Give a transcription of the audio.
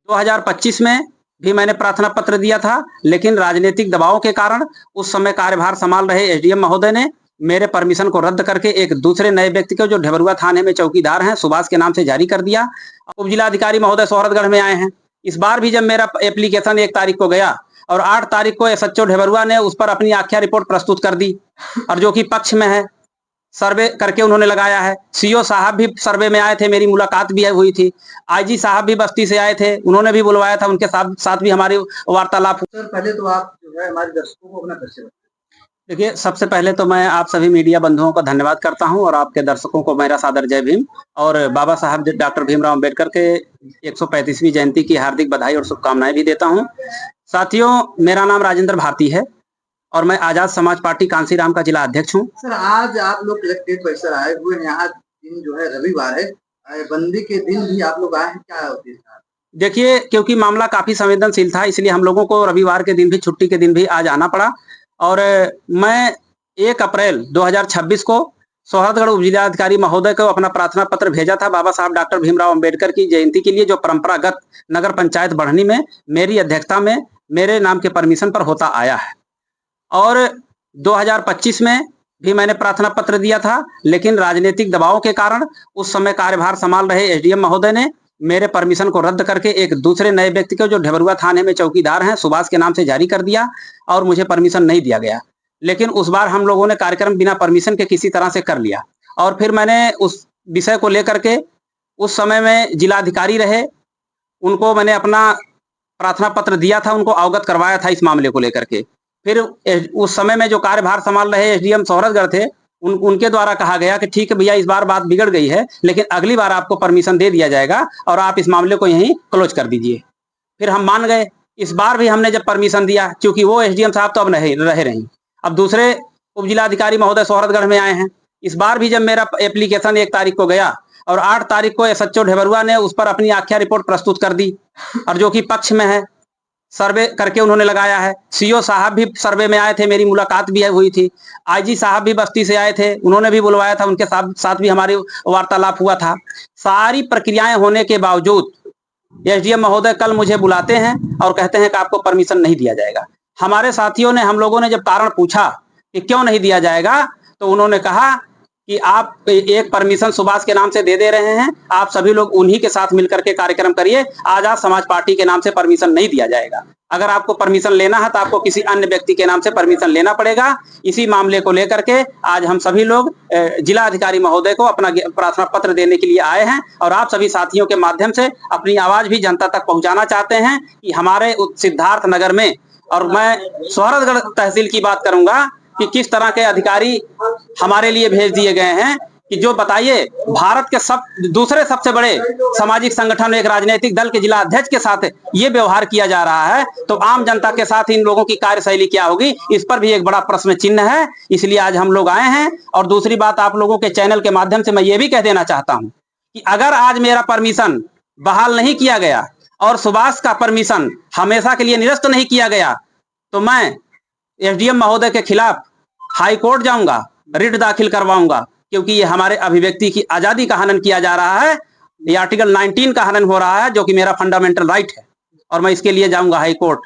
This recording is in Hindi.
2025 में भी मैंने प्रार्थना पत्र दिया था, लेकिन राजनीतिक दबाव के कारण उस समय कार्यभार संभाल रहे एसडीएम महोदय ने मेरे परमिशन को रद्द करके एक दूसरे नए व्यक्ति को, जो ढबरुआ थाने में चौकीदार हैं, सुभाष के नाम से जारी कर दिया। उप जिलाधिकारी महोदय सोहरतगढ़ में आए हैं। इस बार भी जब मेरा एप्लीकेशन 1 तारीख को गया और 8 तारीख को एसएचओ ढबरुआ ने उस पर अपनी आख्या रिपोर्ट प्रस्तुत कर दी, और जो कि पक्ष में है, सर्वे करके उन्होंने लगाया है। सीओ साहब भी सर्वे में आए थे, मेरी मुलाकात भी हुई थी। आईजी साहब भी बस्ती से आए थे, उन्होंने भी बुलवाया था, उनके साथ भी हमारी वार्तालाप हुई। सर, पहले तो आप जो है हमारे दर्शकों को अपना परिचय बताइए। देखिए, सबसे पहले तो मैं आप सभी मीडिया बंधुओं का धन्यवाद करता हूं और आपके दर्शकों को मेरा सादर जय भीम और बाबा साहब डॉक्टर भीमराव अंबेडकर के 135वीं जयंती की हार्दिक बधाई और शुभकामनाएं भी देता हूं। साथियों, मेरा नाम राजेंद्र भारती है और मैं आजाद समाज पार्टी कांसीराम का जिला अध्यक्ष हूं। सर, आज आप लोग कलेक्ट्रेट परिसर आए हुए हैं। यहाँ दिन जो है रविवार है, बंदी के दिन भी आप लोग आए हैं, क्या उद्देश्य था? देखिए, क्योंकि मामला काफी संवेदनशील था, इसलिए हम लोगों को रविवार के दिन भी, छुट्टी के दिन भी आज आना पड़ा। और मैं 1 अप्रैल 2026 को सोहरतगढ़ उप जिलाधिकारी महोदय को अपना प्रार्थना पत्र भेजा था बाबा साहब डॉक्टर भीमराव अंबेडकर की जयंती के लिए, जो परंपरागत नगर पंचायत बढ़नी में मेरी अध्यक्षता में मेरे नाम के परमिशन पर होता आया है। और 2025 में भी मैंने प्रार्थना पत्र दिया था, लेकिन राजनीतिक दबाव के कारण उस समय कार्यभार संभाल रहे एसडीएम महोदय ने मेरे परमिशन को रद्द करके एक दूसरे नए व्यक्ति को, जो ढबरुआ थाने में चौकीदार हैं, सुभाष के नाम से जारी कर दिया और मुझे परमिशन नहीं दिया गया। लेकिन उस बार हम लोगों ने कार्यक्रम बिना परमिशन के किसी तरह से कर लिया और फिर मैंने उस विषय को लेकर के, उस समय में जिलाधिकारी रहे, उनको मैंने अपना प्रार्थना पत्र दिया था, उनको अवगत करवाया था इस मामले को लेकर के। फिर उस समय में जो कार्यभार संभाल रहे एसडीएम सोहरतगढ़ थे, उनके द्वारा कहा गया कि ठीक है भैया, इस बार बात बिगड़ गई है, लेकिन अगली बार आपको परमिशन दे दिया जाएगा और आप इस मामले को यहीं क्लोज कर दीजिए। फिर हम मान गए। इस बार भी हमने जब परमिशन दिया, क्योंकि वो एसडीएम साहब तो अब नहीं रहे, अब दूसरे उप जिलाधिकारी महोदय सोहरतगढ़ में आए हैं। इस बार भी जब मेरा एप्लीकेशन 1 तारीख को गया और 8 तारीख को एसएचओ ढबरुआ ने उस पर अपनी आख्या रिपोर्ट प्रस्तुत कर दी, और जो कि पक्ष में है, सर्वे करके उन्होंने लगाया है। सीओ साहब भी सर्वे में आए थे, मेरी मुलाकात भी हुई थी। आईजी साहब भी बस्ती से आए थे, उन्होंने भी बुलवाया था, उनके साथ भी हमारी वार्तालाप हुआ था। सारी प्रक्रियाएं होने के बावजूद एसडीएम महोदय कल मुझे बुलाते हैं और कहते हैं कि आपको परमिशन नहीं दिया जाएगा। हमारे साथियों ने, हम लोगों ने जब कारण पूछा कि क्यों नहीं दिया जाएगा, तो उन्होंने कहा कि आप एक परमिशन सुभाष के नाम से दे रहे हैं, आप सभी लोग उन्हीं के साथ मिलकर के कार्यक्रम करिए, आजाद समाज पार्टी के नाम से परमिशन नहीं दिया जाएगा। अगर आपको परमिशन लेना है तो आपको किसी अन्य व्यक्ति के नाम से परमिशन लेना पड़ेगा। इसी मामले को लेकर के आज हम सभी लोग जिला अधिकारी महोदय को अपना प्रार्थना पत्र देने के लिए आए हैं और आप सभी साथियों के माध्यम से अपनी आवाज भी जनता तक पहुंचाना चाहते हैं कि हमारे सिद्धार्थ नगर में, और मैं सोहरतगढ़ तहसील की बात करूंगा कि किस तरह के अधिकारी हमारे लिए भेज दिए गए हैं कि जो बताइए, भारत के दूसरे सबसे बड़े सामाजिक संगठन, एक राजनीतिक दल के जिला अध्यक्ष के साथ ये व्यवहार किया जा रहा है, तो आम जनता के साथ इन लोगों की कार्यशैली क्या होगी, इस पर भी एक बड़ा प्रश्न चिन्ह है। इसलिए आज हम लोग आए हैं। और दूसरी बात, आप लोगों के चैनल के माध्यम से मैं ये भी कह देना चाहता हूं कि अगर आज मेरा परमिशन बहाल नहीं किया गया और सुभाष का परमिशन हमेशा के लिए निरस्त नहीं किया गया, तो मैं एसडीएम महोदय के खिलाफ हाई कोर्ट जाऊंगा, रिट दाखिल करवाऊंगा, क्योंकि ये हमारे अभिव्यक्ति की आजादी का हनन किया जा रहा है। ये आर्टिकल 19 का हनन हो रहा है, जो कि मेरा फंडामेंटल राइट है, और मैं इसके लिए जाऊंगा हाई कोर्ट।